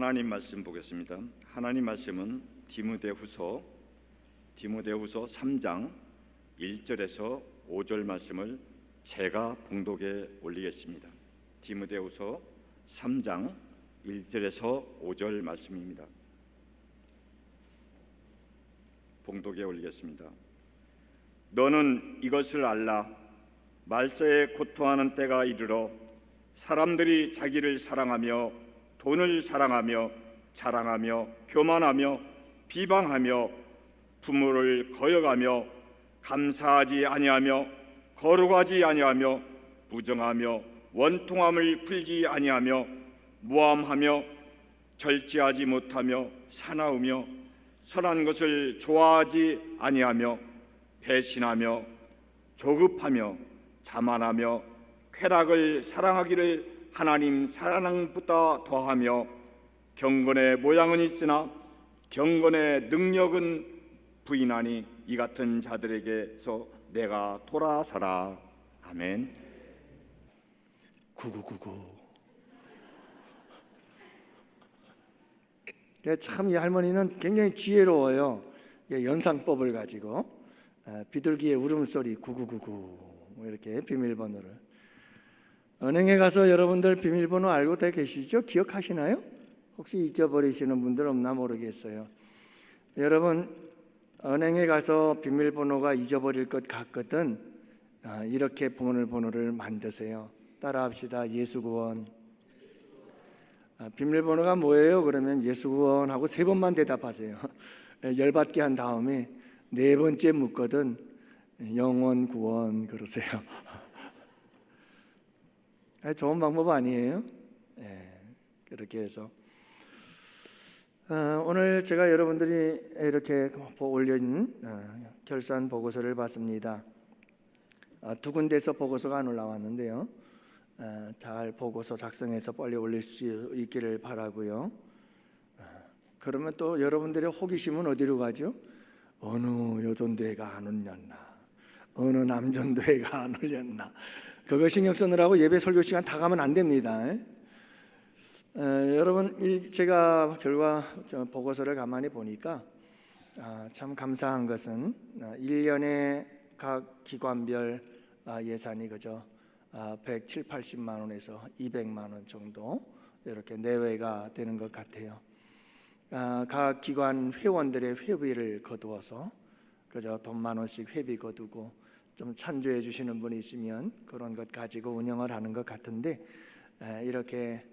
하나님 말씀 보겠습니다. 하나님 말씀은 디모데후서 3장 1절에서 5절 말씀을 제가 봉독에 올리겠습니다. 디모데후서 3장 1절에서 5절 말씀입니다. 봉독에 올리겠습니다. 너는 이것을 알라. 말세에 고통하는 때가 이르러 사람들이 자기를 사랑하며 돈을 사랑하며 자랑하며 교만하며 비방하며 부모를 거역하며 감사하지 아니하며 거룩하지 아니하며 무정하며 원통함을 풀지 아니하며 모함하며 절제하지 못하며 사나우며 선한 것을 좋아하지 아니하며 배신하며 조급하며 자만하며 쾌락을 사랑하기를 하나님 사랑보다 더하며 경건의 모양은 있으나 경건의 능력은 부인하니 이 같은 자들에게서 내가 돌아서라. 아멘. 9999. 참 이 할머니는 굉장히 지혜로워요. 연상법을 가지고 비둘기의 울음소리 9999 이렇게 비밀번호를. 은행에 가서 여러분들 비밀번호 알고 다 계시죠? 기억하시나요? 혹시 잊어버리시는 분들 없나 모르겠어요. 여러분 은행에 가서 비밀번호가 잊어버릴 것 같거든 이렇게 번호를 만드세요. 따라합시다. 예수구원. 비밀번호가 뭐예요? 그러면 예수구원 하고 3번만 대답하세요. 열받게 한 다음에 4번째 묻거든 영원구원 그러세요. 좋은 방법 아니에요? 그렇게 해서 오늘 제가 여러분들이 이렇게 올려진 결산 보고서를 봤습니다. 2군데서 보고서가 안 올라왔는데요. 잘 보고서 작성해서 빨리 올릴 수 있기를 바라고요. 그러면 또 여러분들의 호기심은 어디로 가죠? 어느 여전도회가 안 올렸나? 어느 남전도회가 안 올렸나? 그거 신경 쓰느라고 예배 설교 시간 다 가면 안 됩니다. 여러분 제가 결과 보고서를 가만히 보니까 참 감사한 것은 1년에 각 기관별 예산이 그저 170, 80만 원에서 200만 원 정도 이렇게 내외가 되는 것 같아요. 각 기관 회원들의 회비를 거두어서 그저 돈 10,000원씩 회비 거두고 좀 찬조해 주시는 분이 있으면 그런 것 가지고 운영을 하는 것 같은데 이렇게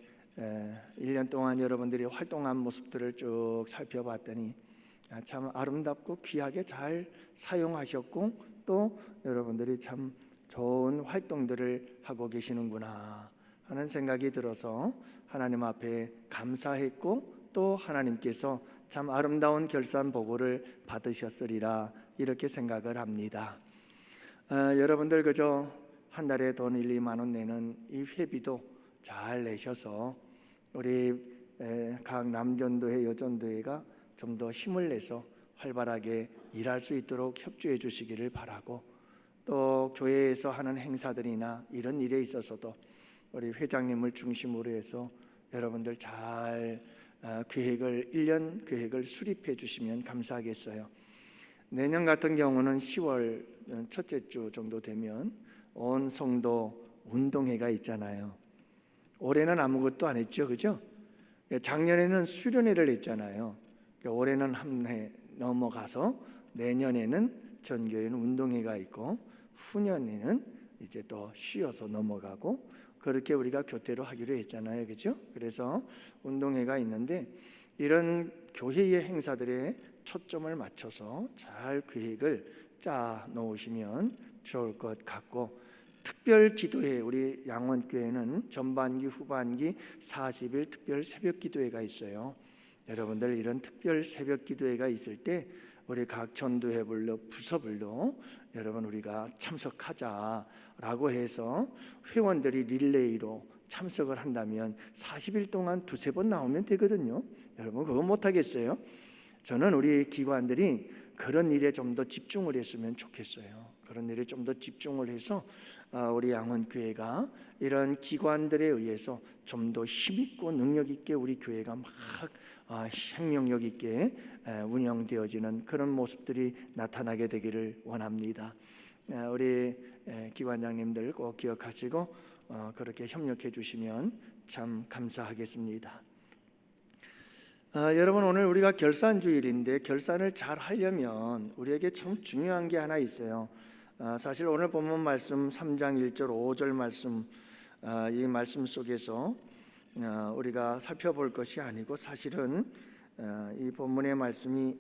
1년 동안 여러분들이 활동한 모습들을 쭉 살펴봤더니 참 아름답고 귀하게 잘 사용하셨고 또 여러분들이 참 좋은 활동들을 하고 계시는구나 하는 생각이 들어서 하나님 앞에 감사했고 또 하나님께서 참 아름다운 결산 보고를 받으셨으리라 이렇게 생각을 합니다. 여러분들 그저 한 달에 돈 1, 2만 원 내는 이 회비도 잘 내셔서 우리 각 남전도회 여전도회가 좀 더 힘을 내서 활발하게 일할 수 있도록 협조해 주시기를 바라고 또 교회에서 하는 행사들이나 이런 일에 있어서도 우리 회장님을 중심으로 해서 여러분들 잘 1년 계획을 수립해 주시면 감사하겠어요. 내년 같은 경우는 10월 첫째 주 정도 되면 온 성도 운동회가 있잖아요. 올해는 아무것도 안 했죠, 그죠? 작년에는 수련회를 했잖아요. 올해는 한 해 넘어가서 내년에는 전교회는 운동회가 있고 후년에는 이제 또 쉬어서 넘어가고 그렇게 우리가 교태로 하기로 했잖아요, 그죠? 그래서 운동회가 있는데 이런 교회의 행사들에 초점을 맞춰서 잘 계획을 짜 놓으시면 좋을 것 같고 특별 기도회 우리 양원교회는 전반기 후반기 40일 특별 새벽 기도회가 있어요. 여러분들 이런 특별 새벽 기도회가 있을 때 우리 각 전도회별로 부서별로 여러분 우리가 참석하자라고 해서 회원들이 릴레이로 참석을 한다면 40일 동안 2-3번 나오면 되거든요. 여러분 그거 못하겠어요? 저는 우리 기관들이 그런 일에 좀 더 집중을 했으면 좋겠어요. 그런 일에 좀 더 집중을 해서 우리 양원교회가 이런 기관들에 의해서 좀 더 힘있고 능력 있게 우리 교회가 막 생명력 있게 운영되어지는 그런 모습들이 나타나게 되기를 원합니다. 우리 기관장님들 꼭 기억하시고 그렇게 협력해 주시면 참 감사하겠습니다. 여러분, 오늘 우리가 결산주일인데 결산을 잘 하려면 우리에게 참 중요한 게 하나 있어요. 사실 오늘 본문 말씀 3장 1절 5절 말씀, 이 말씀 속에서 우리가 살펴볼 것이 아니고 사실은 이 본문의 말씀이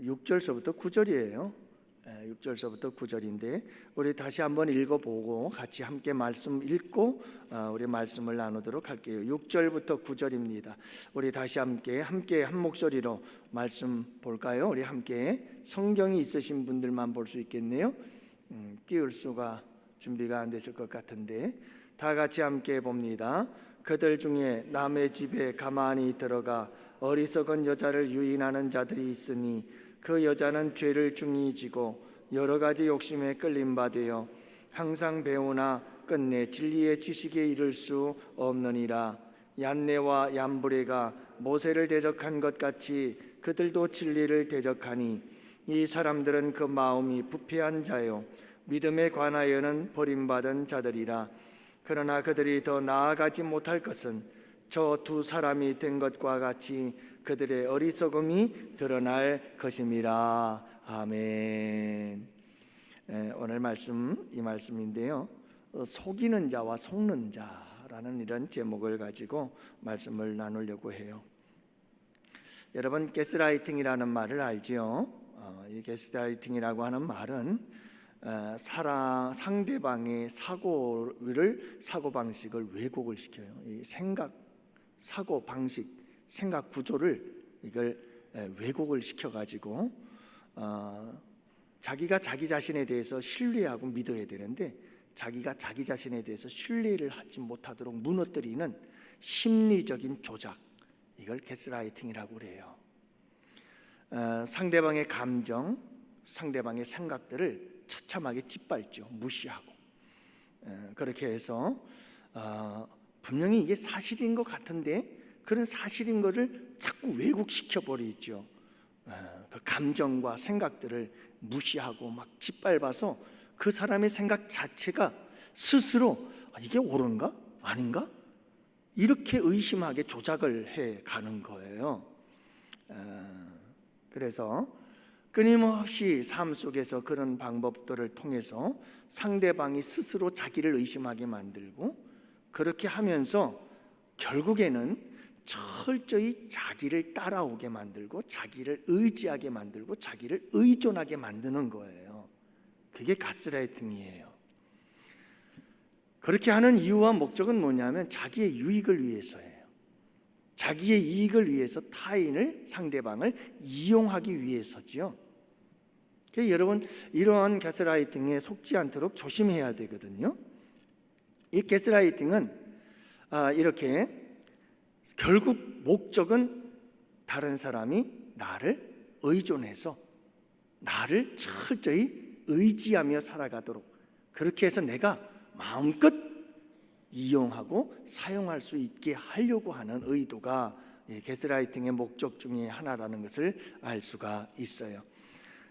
6절서부터 9절이에요. 6절서부터 9절인데 우리 다시 한번 읽어보고 같이 함께 말씀 읽고 우리 말씀을 나누도록 할게요. 6절부터 9절입니다. 우리 다시 함께 한 목소리로 말씀 볼까요? 우리 함께 성경이 있으신 분들만 볼 수 있겠네요. 띄울 수가 준비가 안 되실 것 같은데 다 같이 함께 봅니다. 그들 중에 남의 집에 가만히 들어가 어리석은 여자를 유인하는 자들이 있으니 그 여자는 죄를 중히 지고 여러 가지 욕심에 끌림 받으여 항상 배우나 끝내 진리의 지식에 이를 수 없느니라. 얀네와 얀브레가 모세를 대적한 것 같이 그들도 진리를 대적하니 이 사람들은 그 마음이 부패한 자요 믿음에 관하여는 버림받은 자들이라. 그러나 그들이 더 나아가지 못할 것은 저 두 사람이 된 것과 같이 그들의 어리석음이 드러날 것임이라. 아멘. 오늘 말씀 이 말씀인데요. 속이는 자와 속는 자라는 이런 제목을 가지고 말씀을 나누려고 해요. 여러분, 가스라이팅이라는 말을 알지요? 이 가스라이팅이라고 하는 말은 상대방의 사고 방식을 왜곡을 시켜요. 이 사고 방식, 생각 구조를 이걸 왜곡을 시켜가지고 자기가 자기 자신에 대해서 신뢰하고 믿어야 되는데 자기가 자기 자신에 대해서 신뢰를 하지 못하도록 무너뜨리는 심리적인 조작, 이걸 가스라이팅이라고 그래요. 상대방의 감정, 상대방의 생각들을 처참하게 짓밟죠. 무시하고. 그렇게 해서 분명히 이게 사실인 것 같은데 그런 사실인 것을 자꾸 왜곡시켜 버리죠. 그 감정과 생각들을 무시하고 막 짓밟아서 그 사람의 생각 자체가 스스로 이게 옳은가? 아닌가? 이렇게 의심하게 조작을 해 가는 거예요. 그래서 끊임없이 삶 속에서 그런 방법들을 통해서 상대방이 스스로 자기를 의심하게 만들고 그렇게 하면서 결국에는 철저히 자기를 따라오게 만들고 자기를 의지하게 만들고 자기를 의존하게 만드는 거예요. 그게 가스라이팅이에요. 그렇게 하는 이유와 목적은 뭐냐면 자기의 유익을 위해서예요. 자기의 이익을 위해서 타인을, 상대방을 이용하기 위해서지요. 그래서 여러분, 이러한 가스라이팅에 속지 않도록 조심해야 되거든요. 이 가스라이팅은 이렇게 결국 목적은 다른 사람이 나를 의존해서 나를 철저히 의지하며 살아가도록, 그렇게 해서 내가 마음껏 이용하고 사용할 수 있게 하려고 하는 의도가 가스라이팅의 목적 중에 하나라는 것을 알 수가 있어요.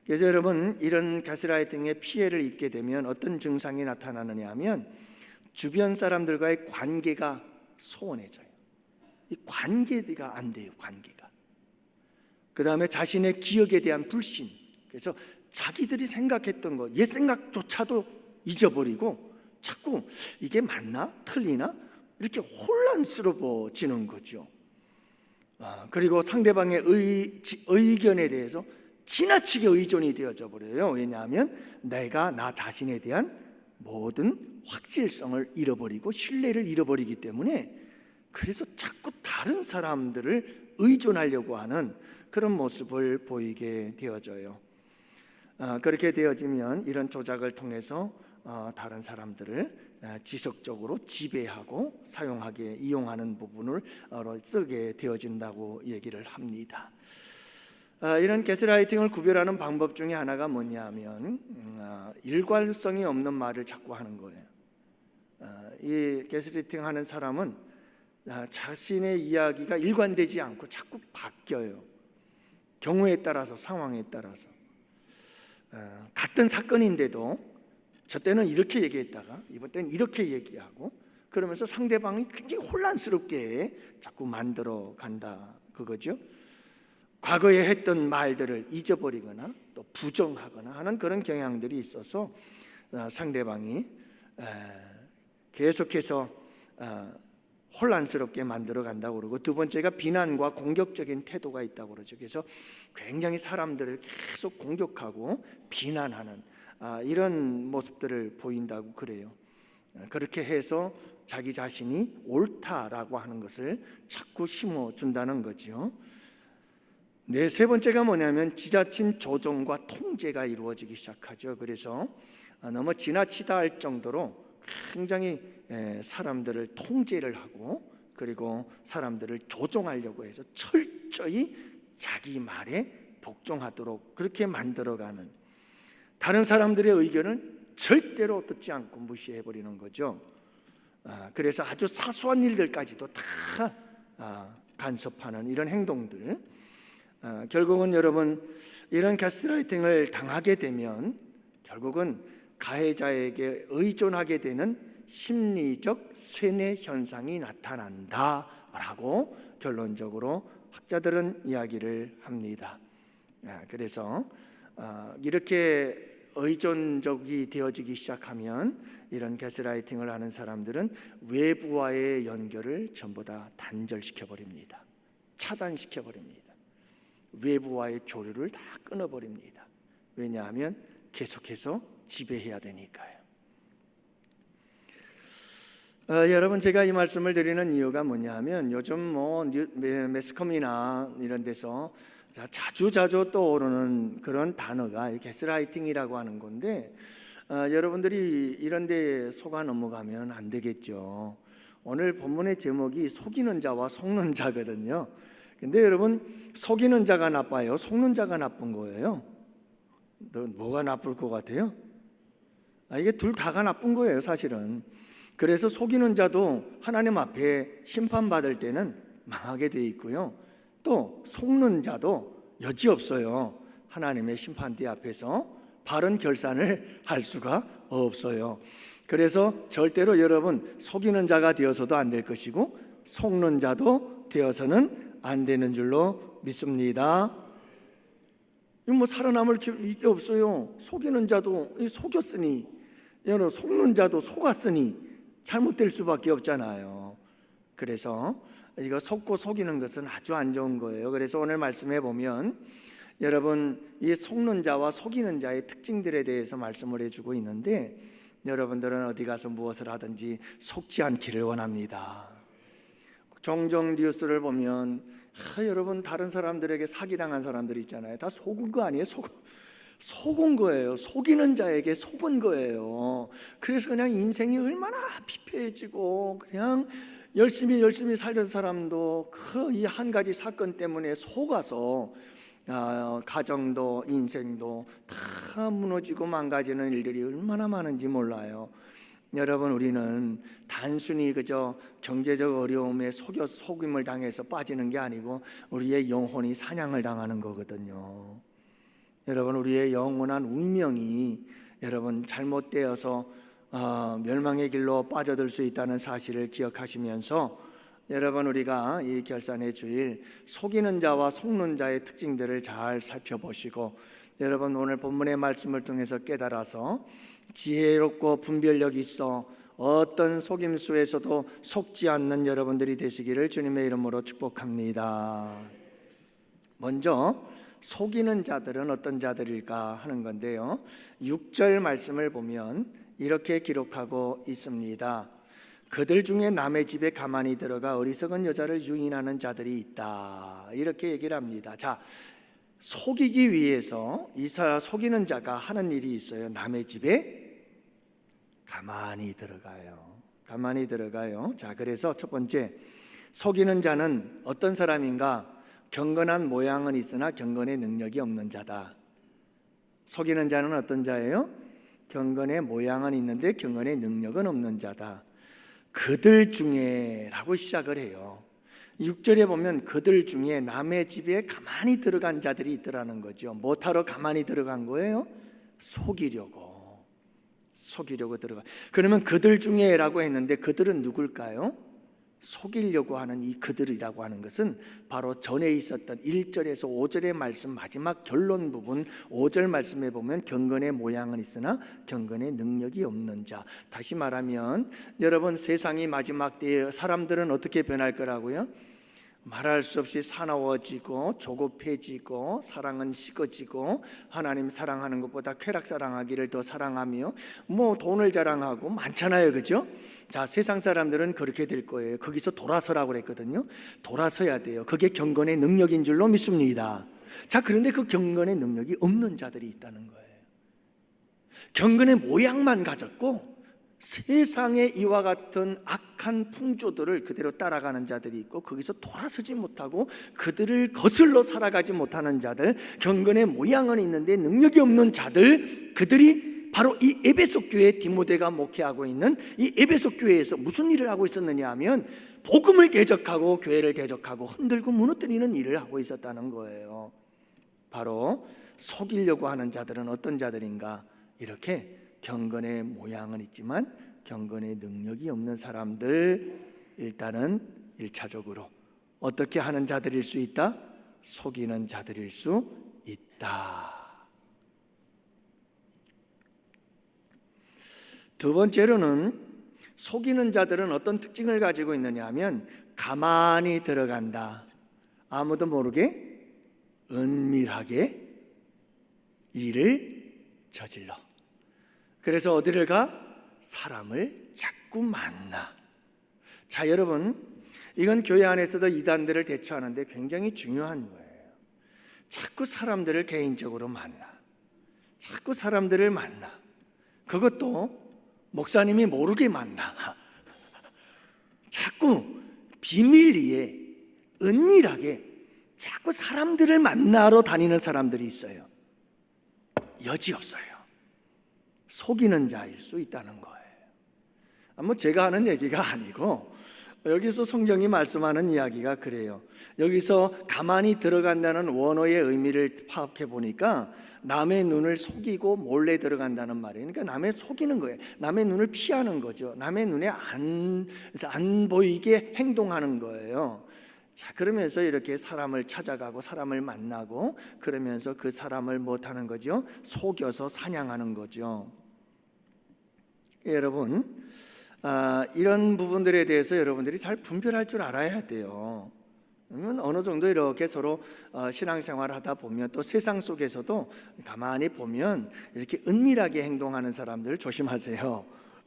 그래서 여러분, 이런 가스라이팅의 피해를 입게 되면 어떤 증상이 나타나느냐 하면 주변 사람들과의 관계가 소원해져요. 이 관계가 안 돼요. 관계가. 그 다음에 자신의 기억에 대한 불신. 그래서 자기들이 생각했던 거, 옛 생각조차도 잊어버리고 자꾸 이게 맞나? 틀리나? 이렇게 혼란스러워지는 거죠. 그리고 상대방의 의견에 대해서 지나치게 의존이 되어져 버려요. 왜냐하면 내가 나 자신에 대한 모든 확실성을 잃어버리고 신뢰를 잃어버리기 때문에, 그래서 자꾸 다른 사람들을 의존하려고 하는 그런 모습을 보이게 되어져요. 그렇게 되어지면 이런 조작을 통해서 다른 사람들을 지속적으로 지배하고 사용하게 이용하는 부분을 쓰게 되어진다고 얘기를 합니다. 이런 가스라이팅을 구별하는 방법 중에 하나가 뭐냐면 일관성이 없는 말을 자꾸 하는 거예요. 이 가스라이팅 하는 사람은 자신의 이야기가 일관되지 않고 자꾸 바뀌어요. 경우에 따라서, 상황에 따라서. 같은 사건인데도 저 때는 이렇게 얘기했다가 이번 때는 이렇게 얘기하고, 그러면서 상대방이 굉장히 혼란스럽게 자꾸 만들어 간다, 그거죠. 과거에 했던 말들을 잊어버리거나 또 부정하거나 하는 그런 경향들이 있어서 상대방이 계속해서 혼란스럽게 만들어 간다고 그러고, 두 번째가 비난과 공격적인 태도가 있다고 그러죠. 그래서 굉장히 사람들을 계속 공격하고 비난하는 이런 모습들을 보인다고 그래요. 그렇게 해서 자기 자신이 옳다라고 하는 것을 자꾸 심어준다는 거죠. 네, 세 번째가 뭐냐면 지자친 조정과 통제가 이루어지기 시작하죠. 그래서 너무 지나치다 할 정도로 굉장히 사람들을 통제를 하고, 그리고 사람들을 조종하려고 해서 철저히 자기 말에 복종하도록 그렇게 만들어가는, 다른 사람들의 의견을 절대로 듣지 않고 무시해버리는 거죠. 그래서 아주 사소한 일들까지도 다 간섭하는 이런 행동들, 결국은 여러분 이런 가스라이팅을 당하게 되면 결국은 가해자에게 의존하게 되는 심리적 쇠뇌 현상이 나타난다라고 결론적으로 학자들은 이야기를 합니다. 그래서 이렇게 의존적이 되어지기 시작하면 이런 가스라이팅을 하는 사람들은 외부와의 연결을 전부 다 단절시켜 버립니다. 차단시켜 버립니다. 외부와의 교류를 다 끊어버립니다. 왜냐하면 계속해서 지배해야 되니까요. 여러분, 제가 이 말씀을 드리는 이유가 뭐냐면 요즘 매스컴이나 이런 데서 자주 떠오르는 그런 단어가 가스라이팅이라고 하는 건데, 여러분들이 이런 데 속아 넘어가면 안 되겠죠. 오늘 본문의 제목이 속이는 자와 속는 자거든요. 근데 여러분, 속이는 자가 나빠요? 속는 자가 나쁜 거예요? 뭐가 나쁠 것 같아요? 이게 둘 다가 나쁜 거예요, 사실은. 그래서 속이는 자도 하나님 앞에 심판받을 때는 망하게 돼 있고요, 또 속는 자도 여지없어요. 하나님의 심판대 앞에서 바른 결산을 할 수가 없어요. 그래서 절대로 여러분 속이는 자가 되어서도 안 될 것이고 속는 자도 되어서는 안 되는 줄로 믿습니다. 살아남을 이게 없어요. 속이는 자도 속였으니, 속는 자도 속았으니 잘못될 수밖에 없잖아요. 그래서 이거 속고 속이는 것은 아주 안 좋은 거예요. 그래서 오늘 말씀해 보면 여러분 이 속는 자와 속이는 자의 특징들에 대해서 말씀을 해주고 있는데, 여러분들은 어디 가서 무엇을 하든지 속지 않기를 원합니다. 종종 뉴스를 보면 여러분 다른 사람들에게 사기당한 사람들 있잖아요. 다 속은 거 아니에요? 속은 거예요. 속이는 자에게 속은 거예요. 그래서 그냥 인생이 얼마나 피폐해지고 그냥 열심히 살던 사람도 그 이 한 가지 사건 때문에 속아서 가정도 인생도 다 무너지고 망가지는 일들이 얼마나 많은지 몰라요. 여러분, 우리는 단순히 그저 경제적 어려움에 속임을 당해서 빠지는 게 아니고 우리의 영혼이 사냥을 당하는 거거든요. 여러분, 우리의 영원한 운명이 여러분 잘못되어서 멸망의 길로 빠져들 수 있다는 사실을 기억하시면서 여러분, 우리가 이 결산의 주일 속이는 자와 속는 자의 특징들을 잘 살펴보시고, 여러분 오늘 본문의 말씀을 통해서 깨달아서 지혜롭고 분별력이 있어 어떤 속임수에서도 속지 않는 여러분들이 되시기를 주님의 이름으로 축복합니다. 먼저 속이는 자들은 어떤 자들일까 하는 건데요, 6절 말씀을 보면 이렇게 기록하고 있습니다. 그들 중에 남의 집에 가만히 들어가 어리석은 여자를 유인하는 자들이 있다, 이렇게 얘기를 합니다. 자, 속이기 위해서 속이는 자가 하는 일이 있어요. 남의 집에 가만히 들어가요. 자, 그래서 첫 번째, 속이는 자는 어떤 사람인가? 경건한 모양은 있으나 경건의 능력이 없는 자다. 속이는 자는 어떤 자예요? 경건의 모양은 있는데 경건의 능력은 없는 자다. 그들 중에 라고 시작을 해요. 6절에 보면 그들 중에 남의 집에 가만히 들어간 자들이 있더라는 거죠. 뭐하러 가만히 들어간 거예요? 속이려고 들어가. 그러면 그들 중에라고 했는데 그들은 누굴까요? 속이려고 하는 이 그들이라고 하는 것은 바로 전에 있었던 1절에서 5절의 말씀 마지막 결론 부분 5절 말씀에 보면 경건의 모양은 있으나 경건의 능력이 없는 자. 다시 말하면 여러분, 세상이 마지막 때에 사람들은 어떻게 변할 거라고요? 말할 수 없이 사나워지고 조급해지고 사랑은 식어지고 하나님 사랑하는 것보다 쾌락 사랑하기를 더 사랑하며 뭐 돈을 자랑하고 많잖아요, 그죠? 자, 세상 사람들은 그렇게 될 거예요. 거기서 돌아서라고 그랬거든요. 돌아서야 돼요. 그게 경건의 능력인 줄로 믿습니다. 자, 그런데 그 경건의 능력이 없는 자들이 있다는 거예요. 경건의 모양만 가졌고 세상의 이와 같은 악한 풍조들을 그대로 따라가는 자들이 있고 거기서 돌아서지 못하고 그들을 거슬러 살아가지 못하는 자들, 경건의 모양은 있는데 능력이 없는 자들, 그들이 바로 이 에베소 교회 디모데가 목회하고 있는 이 에베소 교회에서 무슨 일을 하고 있었느냐 하면 복음을 대적하고 교회를 대적하고 흔들고 무너뜨리는 일을 하고 있었다는 거예요. 바로 속이려고 하는 자들은 어떤 자들인가? 이렇게 경건의 모양은 있지만 경건의 능력이 없는 사람들, 일단은 1차적으로 어떻게 하는 자들일 수 있다? 속이는 자들일 수 있다. 두 번째로는 속이는 자들은 어떤 특징을 가지고 있느냐 하면 가만히 들어간다. 아무도 모르게 은밀하게 일을 저질러. 그래서 어디를 가? 사람을 자꾸 만나. 자, 여러분, 이건 교회 안에서도 이단들을 대처하는데 굉장히 중요한 거예요. 자꾸 사람들을 개인적으로 만나. 자꾸 사람들을 만나. 그것도 목사님이 모르게 만나. 자꾸 비밀리에 은밀하게 자꾸 사람들을 만나러 다니는 사람들이 있어요. 여지없어요. 속이는 자일 수 있다는 거예요. 뭐 제가 하는 얘기가 아니고 여기서 성경이 말씀하는 이야기가 그래요. 여기서 가만히 들어간다는 원어의 의미를 파악해 보니까 남의 눈을 속이고 몰래 들어간다는 말이에요. 그러니까 남의 속이는 거예요. 남의 눈을 피하는 거죠. 남의 눈에 안 보이게 행동하는 거예요. 자, 그러면서 이렇게 사람을 찾아가고 사람을 만나고 그러면서 그 사람을 못하는 거죠. 속여서 사냥하는 거죠. 여러분, 이런 부분들에 대해서 여러분들이 잘 분별할 줄 알아야 돼요. 어느 정도 이렇게 서로 신앙생활을 하다 보면 또 세상 속에서도 가만히 보면 이렇게 은밀하게 행동하는 사람들 조심하세요.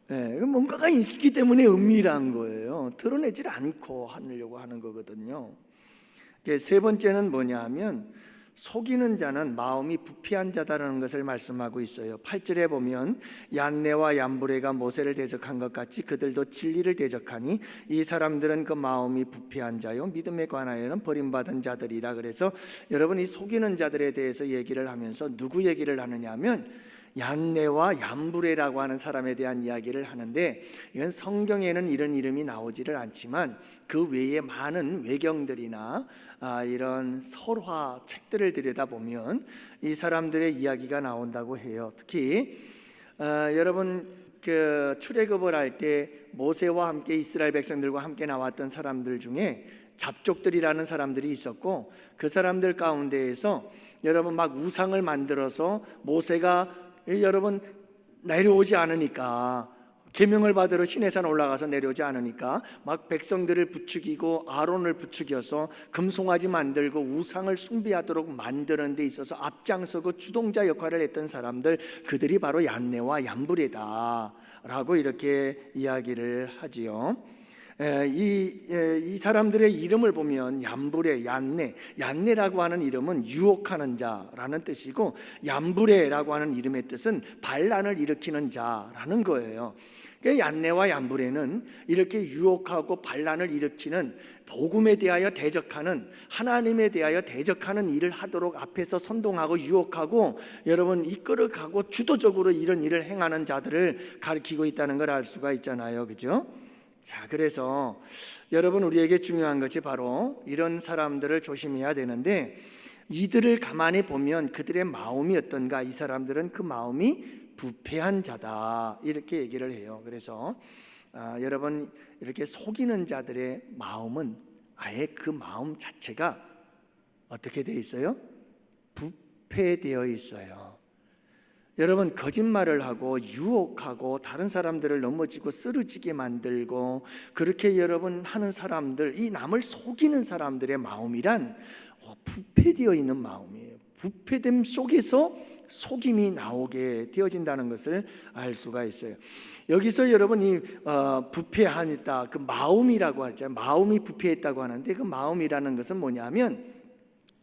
네, 뭔가가 있기 때문에 은밀한 거예요. 드러내질 않고 하려고 하는 거거든요. 세 번째는 뭐냐 하면 속이는 자는 마음이 부패한 자다라는 것을 말씀하고 있어요. 8절에 보면 얀네와 얀브레가 모세를 대적한 것 같이 그들도 진리를 대적하니 이 사람들은 그 마음이 부패한 자요 믿음에 관하여는 버림받은 자들이라. 그래서 여러분, 이 속이는 자들에 대해서 얘기를 하면서 누구 얘기를 하느냐 하면 얀네와 얀브레라고 하는 사람에 대한 이야기를 하는데, 이건 성경에는 이런 이름이 나오지를 않지만 그 외에 많은 외경들이나 이런 설화 책들을 들여다보면 이 사람들의 이야기가 나온다고 해요. 특히 여러분, 그 출애굽을 할 때 모세와 함께 이스라엘 백성들과 함께 나왔던 사람들 중에 잡족들이라는 사람들이 있었고, 그 사람들 가운데에서 여러분 막 우상을 만들어서 모세가 여러분 내려오지 않으니까, 계명을 받으러 시내산 올라가서 내려오지 않으니까 막 백성들을 부추기고 아론을 부추겨서 금송아지 만들고 우상을 숭배하도록 만드는 데 있어서 앞장서고 주동자 역할을 했던 사람들, 그들이 바로 얀네와 얀브레다 라고 이렇게 이야기를 하지요. 이 사람들의 이름을 보면 얀브레, 얀네라고 하는 이름은 유혹하는 자라는 뜻이고, 얀브레라고 하는 이름의 뜻은 반란을 일으키는 자라는 거예요. 얀네와 얀브레는 이렇게 유혹하고 반란을 일으키는, 복음에 대하여 대적하는, 하나님에 대하여 대적하는 일을 하도록 앞에서 선동하고 유혹하고 여러분 이끌어가고 주도적으로 이런 일을 행하는 자들을 가리키고 있다는 걸 알 수가 있잖아요, 그죠? 자, 그래서 여러분, 우리에게 중요한 것이 바로 이런 사람들을 조심해야 되는데, 이들을 가만히 보면 그들의 마음이 어떤가? 이 사람들은 그 마음이 부패한 자다, 이렇게 얘기를 해요. 그래서 여러분, 이렇게 속이는 자들의 마음은 아예 그 마음 자체가 어떻게 되어 있어요? 부패되어 있어요. 여러분, 거짓말을 하고 유혹하고 다른 사람들을 넘어지고 쓰러지게 만들고 그렇게 여러분 하는 사람들, 이 남을 속이는 사람들의 마음이란 부패되어 있는 마음이에요. 부패됨 속에서 속임이 나오게 되어진다는 것을 알 수가 있어요. 여기서 여러분이 부패하다, 그 마음이라고 하죠. 마음이 부패했다고 하는데, 그 마음이라는 것은 뭐냐면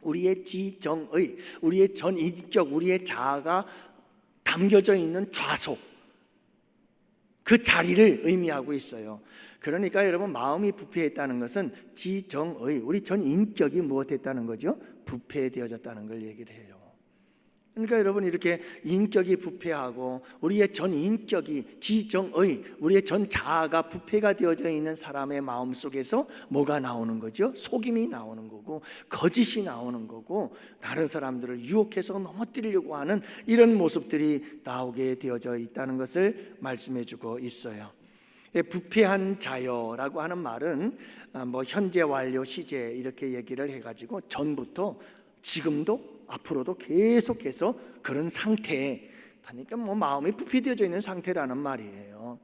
우리의 지정의, 우리의 전인격, 우리의 자아가 담겨져 있는 좌소, 그 자리를 의미하고 있어요. 그러니까 여러분, 마음이 부패했다는 것은 지정의, 우리 전 인격이 무엇했다는 거죠? 부패되어졌다는 걸 얘기를 해요. 그러니까 여러분, 이렇게 인격이 부패하고 우리의 전 인격이, 지정의, 우리의 전 자아가 부패가 되어져 있는 사람의 마음 속에서 뭐가 나오는 거죠? 속임이 나오는 거고, 거짓이 나오는 거고, 다른 사람들을 유혹해서 넘어뜨리려고 하는 이런 모습들이 나오게 되어져 있다는 것을 말씀해 주고 있어요. 부패한 자여라고 하는 말은 현재 완료 시제 이렇게 얘기를 해가지고 전부터 지금도 앞으로도 계속해서 그런 상태, 그러니까 마음이 부패되어져 있는 상태라는 말이에요.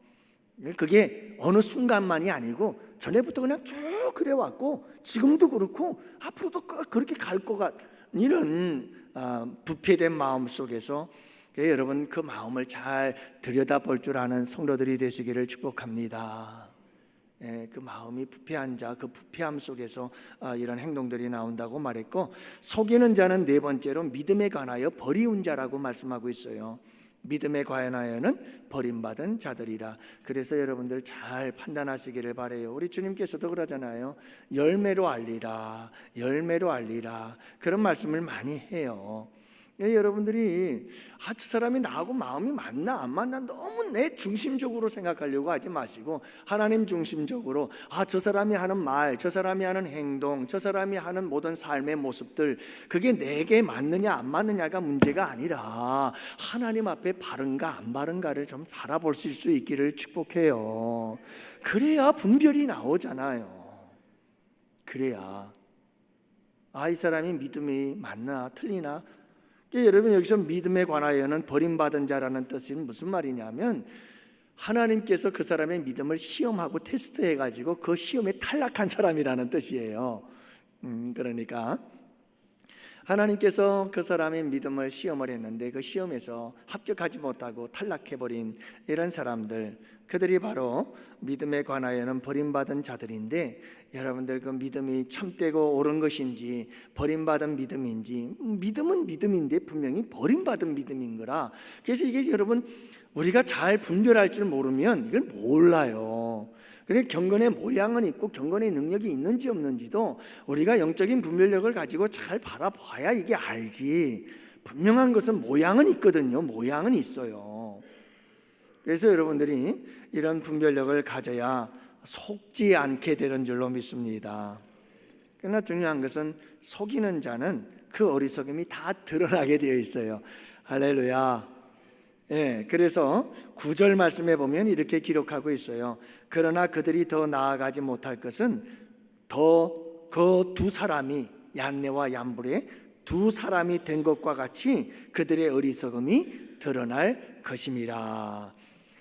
그게 어느 순간만이 아니고 전에부터 그냥 쭉 그래왔고 지금도 그렇고 앞으로도 그렇게 갈 것 같은 이런 부패된 마음 속에서 여러분, 그 마음을 잘 들여다볼 줄 아는 성도들이 되시기를 축복합니다. 그 마음이 부패한 자, 그 부패함 속에서 이런 행동들이 나온다고 말했고, 속이는 자는 네 번째로 믿음에 관하여 버리운 자라고 말씀하고 있어요. 믿음에 관하여는 버림받은 자들이라. 그래서 여러분들 잘 판단하시기를 바라요. 우리 주님께서도 그러잖아요. 열매로 알리라, 열매로 알리라, 그런 말씀을 많이 해요. 여러분들이 저 사람이 나하고 마음이 맞나 안 맞나 너무 내 중심적으로 생각하려고 하지 마시고, 하나님 중심적으로 저 사람이 하는 말, 저 사람이 하는 행동, 저 사람이 하는 모든 삶의 모습들, 그게 내게 맞느냐 안 맞느냐가 문제가 아니라 하나님 앞에 바른가 안 바른가를 좀 바라볼 수 있기를 축복해요. 그래야 분별이 나오잖아요. 그래야 이 사람이 믿음이 맞나 틀리나. 여러분, 여기서 믿음에 관하여는 버림받은 자라는 뜻이 무슨 말이냐면, 하나님께서 그 사람의 믿음을 시험하고 테스트해가지고 그 시험에 탈락한 사람이라는 뜻이에요. 그러니까 하나님께서 그 사람의 믿음을 시험을 했는데 그 시험에서 합격하지 못하고 탈락해버린 이런 사람들, 그들이 바로 믿음에 관하여는 버림받은 자들인데, 여러분들 그 믿음이 참되고 옳은 것인지 버림받은 믿음인지, 믿음은 믿음인데 분명히 버림받은 믿음인 거라. 그래서 이게 여러분, 우리가 잘 분별할 줄 모르면 이걸 몰라요. 그래서 경건의 모양은 있고 경건의 능력이 있는지 없는지도 우리가 영적인 분별력을 가지고 잘 바라봐야 이게 알지. 분명한 것은 모양은 있거든요. 모양은 있어요. 그래서 여러분들이 이런 분별력을 가져야 속지 않게 되는 줄로 믿습니다. 그러나 중요한 것은 속이는 자는 그 어리석음이 다 드러나게 되어 있어요. 할렐루야. 그래서 9절 말씀에 보면 이렇게 기록하고 있어요. 그러나 그들이 더 나아가지 못할 것은 그 두 사람이, 얀네와 얀브레 두 사람이 된 것과 같이 그들의 어리석음이 드러날 것임이라.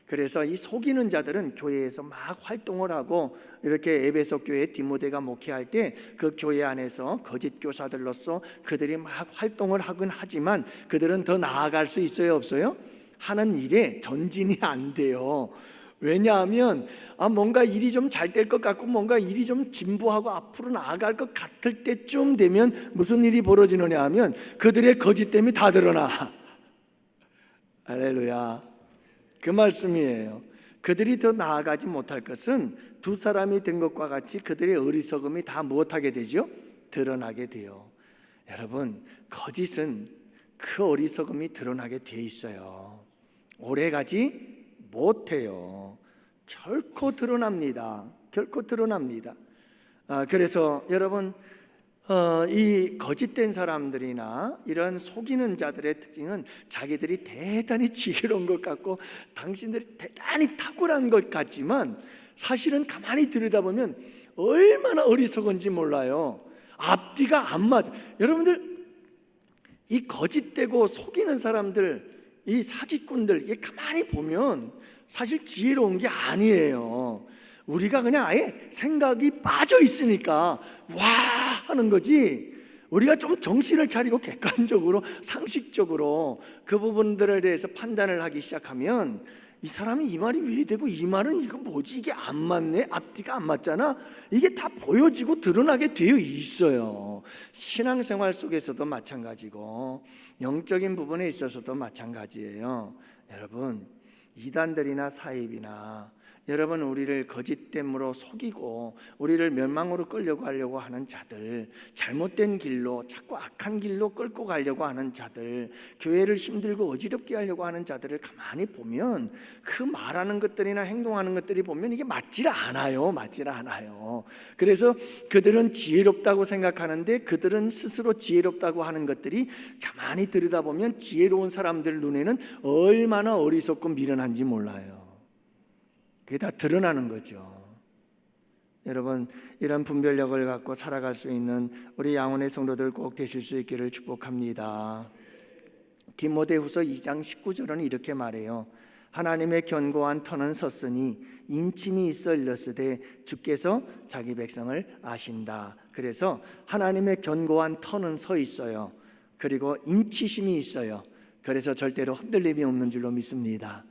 그래서 이 속이는 자들은 교회에서 막 활동을 하고, 이렇게 에베소 교회 디모데가 목회할 때 그 교회 안에서 거짓 교사들로서 그들이 막 활동을 하긴 하지만 그들은 더 나아갈 수 있어요, 없어요? 하는 일에 전진이 안 돼요. 왜냐하면 뭔가 일이 좀 잘 될 것 같고 뭔가 일이 좀 진보하고 앞으로 나아갈 것 같을 때쯤 되면 무슨 일이 벌어지느냐 하면 그들의 거짓됨이 다 드러나. 할렐루야. 그 말씀이에요. 그들이 더 나아가지 못할 것은 두 사람이 된 것과 같이 그들의 어리석음이 다 무엇하게 되죠? 드러나게 돼요. 여러분, 거짓은 그 어리석음이 드러나게 돼 있어요. 오래가지 못해요. 결코 드러납니다. 결코 드러납니다. 그래서 여러분, 이 거짓된 사람들이나 이런 속이는 자들의 특징은 자기들이 대단히 지혜로운 것 같고 당신들이 대단히 탁월한 것 같지만 사실은 가만히 들여다보면 얼마나 어리석은지 몰라요. 앞뒤가 안 맞아. 여러분들, 이 거짓되고 속이는 사람들, 이 사기꾼들, 이게 가만히 보면 사실 지혜로운 게 아니에요. 우리가 그냥 아예 생각이 빠져 있으니까 와 하는 거지, 우리가 좀 정신을 차리고 객관적으로 상식적으로 그 부분들에 대해서 판단을 하기 시작하면 이 사람이 이 말이 왜 되고 이 말은 이거 뭐지, 이게 안 맞네, 앞뒤가 안 맞잖아, 이게 다 보여지고 드러나게 되어 있어요. 신앙생활 속에서도 마찬가지고 영적인 부분에 있어서도 마찬가지예요. 여러분, 이단들이나 사입이나 여러분, 우리를 거짓됨으로 속이고 우리를 멸망으로 끌려고 하려고 하는 자들, 잘못된 길로, 자꾸 악한 길로 끌고 가려고 하는 자들, 교회를 힘들고 어지럽게 하려고 하는 자들을 가만히 보면 그 말하는 것들이나 행동하는 것들이 보면 이게 맞질 않아요. 그래서 그들은 지혜롭다고 생각하는데 그들은 스스로 지혜롭다고 하는 것들이 가만히 들여다보면 지혜로운 사람들 눈에는 얼마나 어리석고 미련한지 몰라요. 그게 다 드러나는 거죠. 여러분, 이런 분별력을 갖고 살아갈 수 있는 우리 양원의 성도들 꼭 되실 수 있기를 축복합니다. 디모데후서 2장 19절은 이렇게 말해요. 하나님의 견고한 터는 섰으니 인침이 있어 일렀으되 주께서 자기 백성을 아신다. 그래서 하나님의 견고한 터는 서 있어요. 그리고 인치심이 있어요. 그래서 절대로 흔들림이 없는 줄로 믿습니다.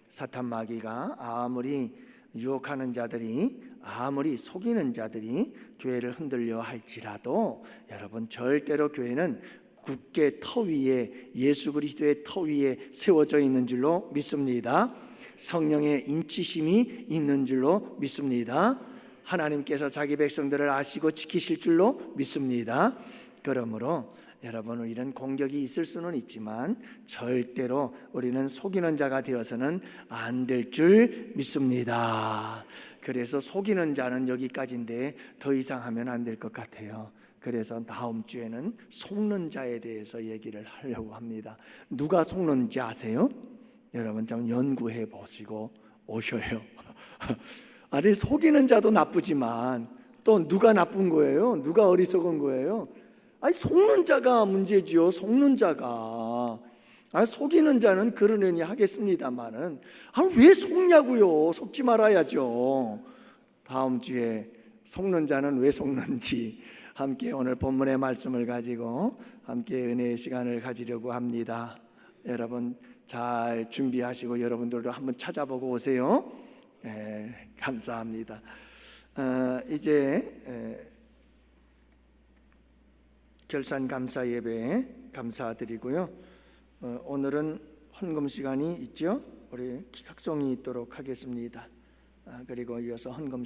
사탄 마귀가 아무리 유혹하는 자들이, 아무리 속이는 자들이 교회를 흔들려 할지라도 여러분, 절대로 교회는 굳게 터 위에, 예수 그리스도의 터 위에 세워져 있는 줄로 믿습니다. 성령의 인치심이 있는 줄로 믿습니다. 하나님께서 자기 백성들을 아시고 지키실 줄로 믿습니다. 그러므로 여러분, 우리는 공격이 있을 수는 있지만 절대로 우리는 속이는 자가 되어서는 안 될 줄 믿습니다. 그래서 속이는 자는 여기까지인데 더 이상 하면 안 될 것 같아요. 그래서 다음 주에는 속는 자에 대해서 얘기를 하려고 합니다. 누가 속는지 아세요? 여러분 좀 연구해 보시고 오셔요. 아니, 속이는 자도 나쁘지만 또 누가 나쁜 거예요? 누가 어리석은 거예요? 아니, 속는 자가 문제지요. 속는 자가. 속이는 자는 그러려니 하겠습니다만은 왜 속냐고요? 속지 말아야죠. 다음 주에 속는 자는 왜 속는지 함께 오늘 본문의 말씀을 가지고 함께 은혜의 시간을 가지려고 합니다. 여러분 잘 준비하시고 여러분들도 한번 찾아보고 오세요. 감사합니다. 이제 결산 감사 예배 감사드리고요. 오늘은 헌금 시간이 있죠. 우리 작성이 있도록 하겠습니다. 그리고 이어서 헌금